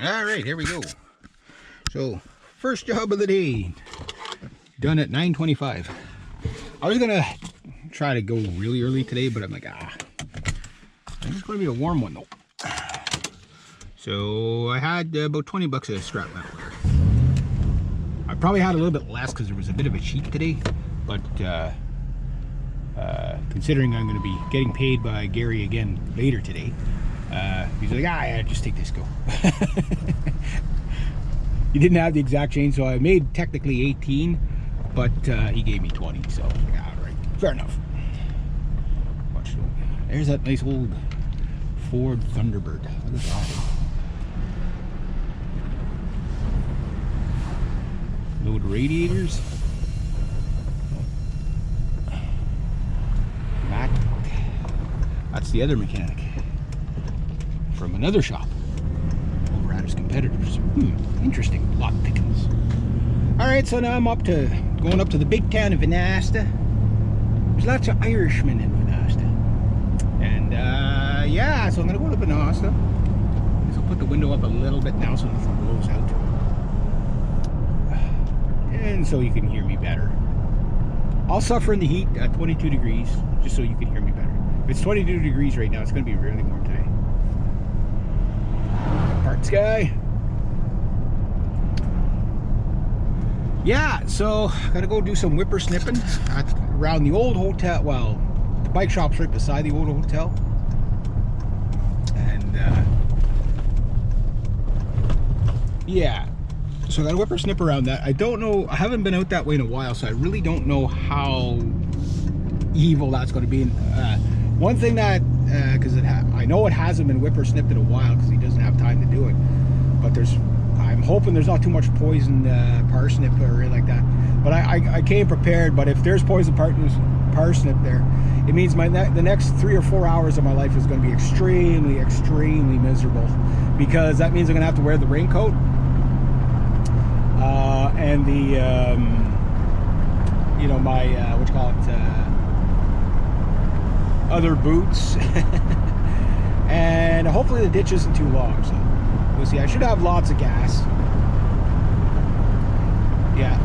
All right, here we go. So, first job of the day, done at 9:25. I was gonna try to go really early today, but I'm like, I think it's gonna be a warm one though. So I had about 20 bucks of scrap metal there. I probably had a little bit less because there was a bit of a cheat today, but considering I'm going to be getting paid by Gary again later today, he's like, yeah, just take this, go. He didn't have the exact change, so I made technically 18, but he gave me 20, so yeah, all right, fair enough. Watch it. There's that nice old Ford Thunderbird. Look at that. Load radiators. That's the other mechanic from another shop over at his competitors. Interesting. Lot pickings. Alright, so now I'm going up to the big town of Venasta. There's lots of Irishmen in Venasta. And yeah, so I'm gonna go to Venasta. So I'll put the window up a little bit now so nothing blows out. And so you can hear me better. I'll suffer in the heat at 22 degrees, just so you can hear me better. If it's 22 degrees right now, it's going to be really warm today. Parts guy. Yeah, so gotta go do some whippersnipping around the old hotel. Well, the bike shop's right beside the old hotel. And yeah. So I got a whippersnip around that. I don't know, I haven't been out that way in a while, so I really don't know how evil that's going to be. One thing that, because I know it hasn't been whippersnipped in a while because he doesn't have time to do it. But I'm hoping there's not too much poison parsnip or anything like that. But I came prepared. But if there's poison parsnip there, it means the next 3 or 4 hours of my life is going to be extremely, extremely miserable, because that means I'm going to have to wear the raincoat. And the, you know, my, what you call it, other boots. And hopefully the ditch isn't too long, so we'll see. I should have lots of gas. Yeah,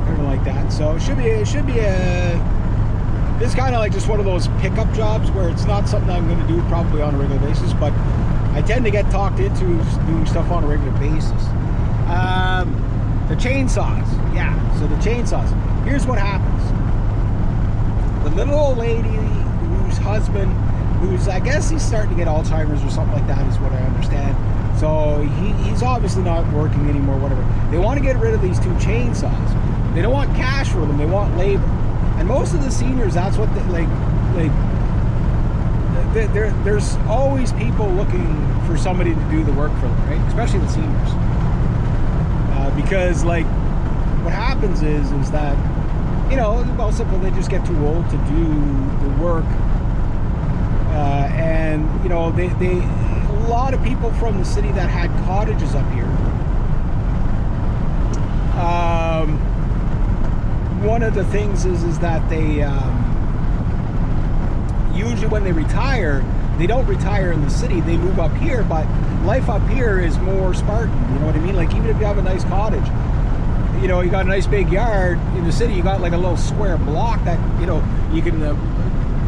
everything like that. So it should be this kind of like just one of those pickup jobs where it's not something I'm going to do probably on a regular basis, but I tend to get talked into doing stuff on a regular basis. The chainsaws, yeah, so the chainsaws. Here's what happens. The little old lady whose husband, I guess he's starting to get Alzheimer's or something like that is what I understand. So he's obviously not working anymore, whatever. They want to get rid of these 2 chainsaws. They don't want cash for them, they want labor. And most of the seniors, that's what there's always people looking for somebody to do the work for them, right? Especially the seniors. Because like what happens is that, you know, well, simple, they just get too old to do the work, and you know, they a lot of people from the city that had cottages up here, one of the things is that they usually when they retire, they don't retire in the city, they move up here. But life up here is more Spartan, you know what I mean? Like, even if you have a nice cottage, you know, you got a nice big yard. In the city, you got like a little square block that, you know, you can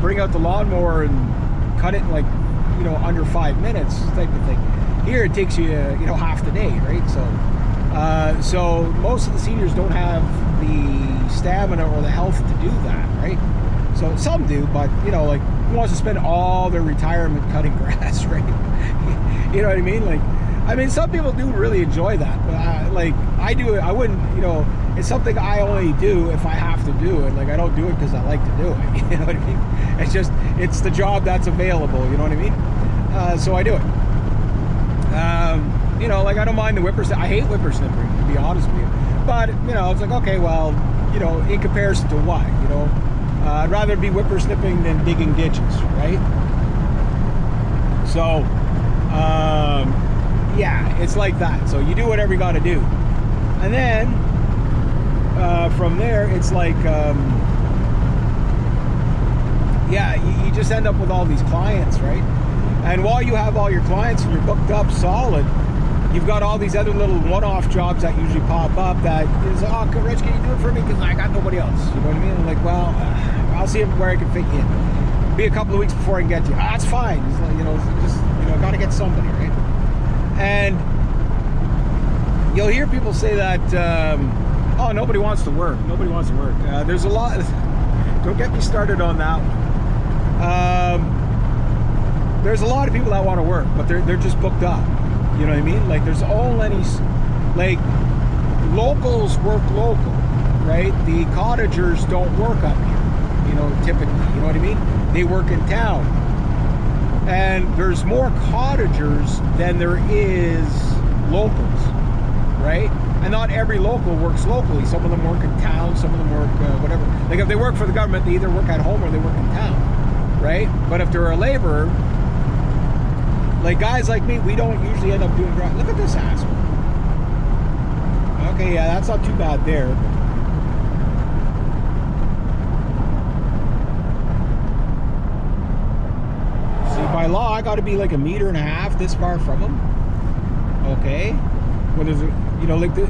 bring out the lawnmower and cut it in, like, you know, under 5 minutes type of thing. Here it takes you, you know, half the day, right? So most of the seniors don't have the stamina or the health to do that, right? So some do, but, you know, like, who wants to spend all their retirement cutting grass, right? You know what I mean? Like, I mean, some people do really enjoy that, but like, I do it. I wouldn't, you know, it's something I only do if I have to do it. Like, I don't do it because I like to do it. You know what I mean? It's just, it's the job that's available. You know what I mean? So I do it. You know, like, I don't mind the whippersnipper. I hate whippersnippering, to be honest with you. But, you know, it's like, okay, well, you know, in comparison to what, you know? I'd rather be whippersnipping than digging ditches, right? So, yeah, it's like that. So you do whatever you got to do. And then, from there, it's like, yeah, you just end up with all these clients, right? And while you have all your clients and you're booked up solid, you've got all these other little one-off jobs that usually pop up that is, oh, Rich, can you do it for me? Because I got nobody else. You know what I mean? I'm like, well, I'll see where I can fit you in. Be a couple of weeks before I can get to you. Ah, that's fine. It's like, got to get somebody, right? And you'll hear people say that, oh, nobody wants to work. Nobody wants to work. There's a lot. Don't get me started on that one. There's a lot of people that want to work, but they're just booked up. You know what I mean? Like, there's only, like, locals work local, right? The cottagers don't work up here, typically. You know what I mean? They work in town. And there's more cottagers than there is locals, right? And not every local works locally. Some of them work in town, some of them work whatever. Like, if they work for the government, they either work at home or they work in town, right? But if they're a laborer, like guys like me, we don't usually end up doing drive. Look at this asshole. Okay, yeah, that's not too bad there. See, by law, I got to be like 1.5 meters this far from him. Okay. When there's, like the,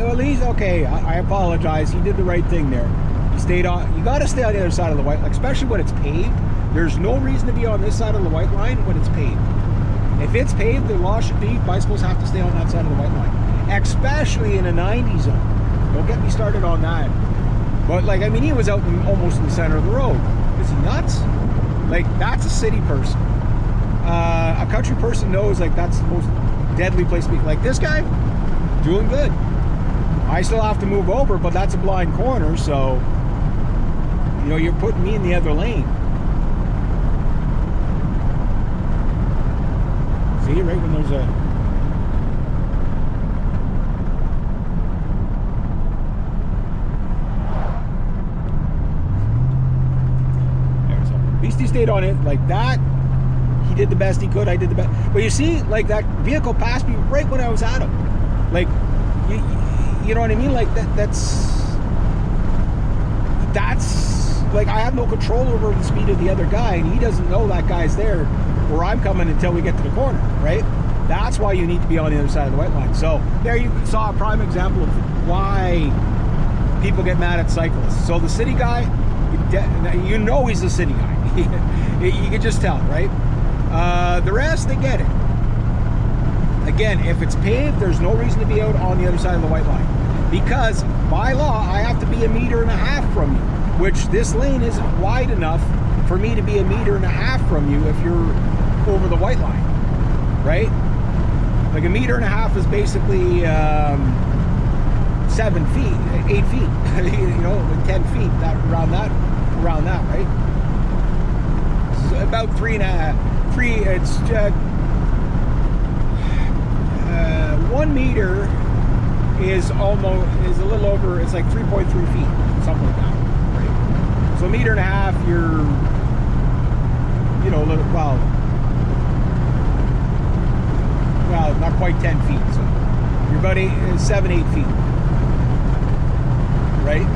at least, okay, I apologize. He did the right thing there. He stayed on. You got to stay on the other side of the white line, especially when it's paved. There's no reason to be on this side of the white line when it's paved. If it's paved, the law should be bicycles have to stay on that side of the white line, especially in a 90 zone. Don't get me started on that. But like, I mean, he was out almost in the center of the road. Is he nuts? Like, that's a city person. A country person knows, like, that's the most deadly place to be. Like, this guy, doing good. I still have to move over, but that's a blind corner, so you're putting me in the other lane. See, right when there's a... There's a... Beastie stayed on it like that. He did the best he could. I did the best. But you see, like, that vehicle passed me right when I was at him. Like, you know what I mean? Like, that's like, I have no control over the speed of the other guy, and he doesn't know that guy's there where I'm coming until we get to the corner, right? That's why you need to be on the other side of the white line. So there you saw a prime example of why people get mad at cyclists. So the city guy, he's a city guy. You can just tell, right? The rest, they get it. Again, if it's paved, there's no reason to be out on the other side of the white line. Because by law, I have to be 1.5 meters from you, which this lane isn't wide enough for me to be 1.5 meters from you if you're over the white line, right? Like 1.5 meters is basically 7 feet, 8 feet, like 10 feet, around that, right? So about 3.5, it's 1 meter is a little over, it's like 3.3 feet, something like that, right? So 1.5 meters, you're, well, not quite 10 feet, so you're about 7, 8 feet, right?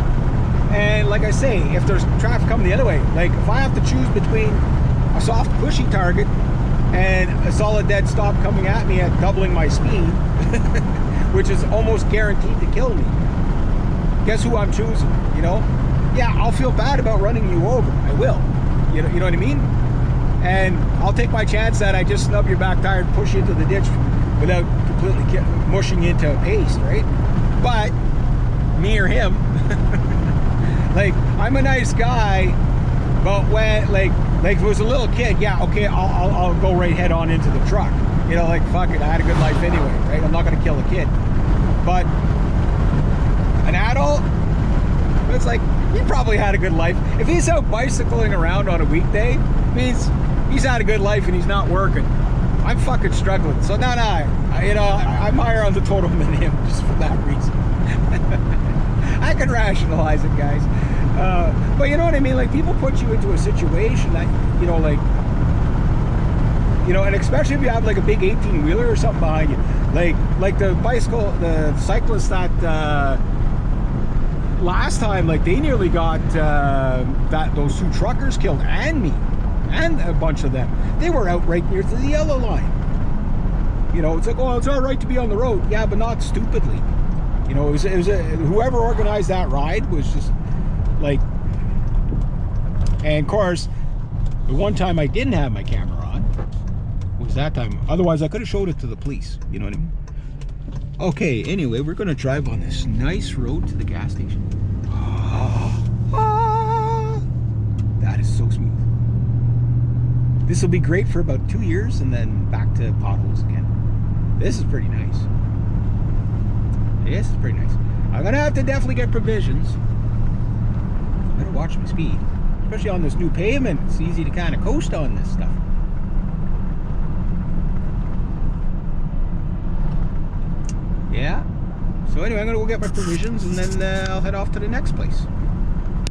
And like I say, if there's traffic coming the other way, like if I have to choose between a soft pushy target and a solid dead stop coming at me at doubling my speed, which is almost guaranteed to kill me, guess who I'm choosing? Yeah, I'll feel bad about running you over. I will. You know what I mean? And I'll take my chance that I just snub your back tire and push you into the ditch without completely mushing you into a pace, right? But me or him, like, I'm a nice guy, but when like if it was a little kid, yeah, okay, I'll go right head on into the truck. Like, fuck it, I had a good life anyway, right? I'm not gonna kill a kid. But an adult, it's like, he probably had a good life. If he's out bicycling around on a weekday, it means he's had a good life and he's not working. I'm fucking struggling. So no, I'm higher on the totem than him just for that reason. I can rationalize it, guys. But you know what I mean? Like, people put you into a situation that, and especially if you have like a big 18-wheeler or something behind you. Like the cyclist that last time, like, they nearly got those 2 truckers killed, and me, and a bunch of them. They were out right near to the yellow line. You know, it's like, oh, it's all right to be on the road. Yeah, but not stupidly. You know, whoever organized that ride was just like, and of course, the one time I didn't have my camera on was that time. Otherwise, I could have showed it to the police. You know what I mean? Okay, anyway, we're going to drive on this nice road to the gas station. That is so smooth. This will be great for about 2 years and then back to potholes again. This is pretty nice. This is pretty nice. I'm going to have to definitely get provisions. I better watch my speed. Especially on this new pavement. It's easy to kind of coast on this stuff. Yeah. So anyway, I'm going to go get my provisions and then I'll head off to the next place.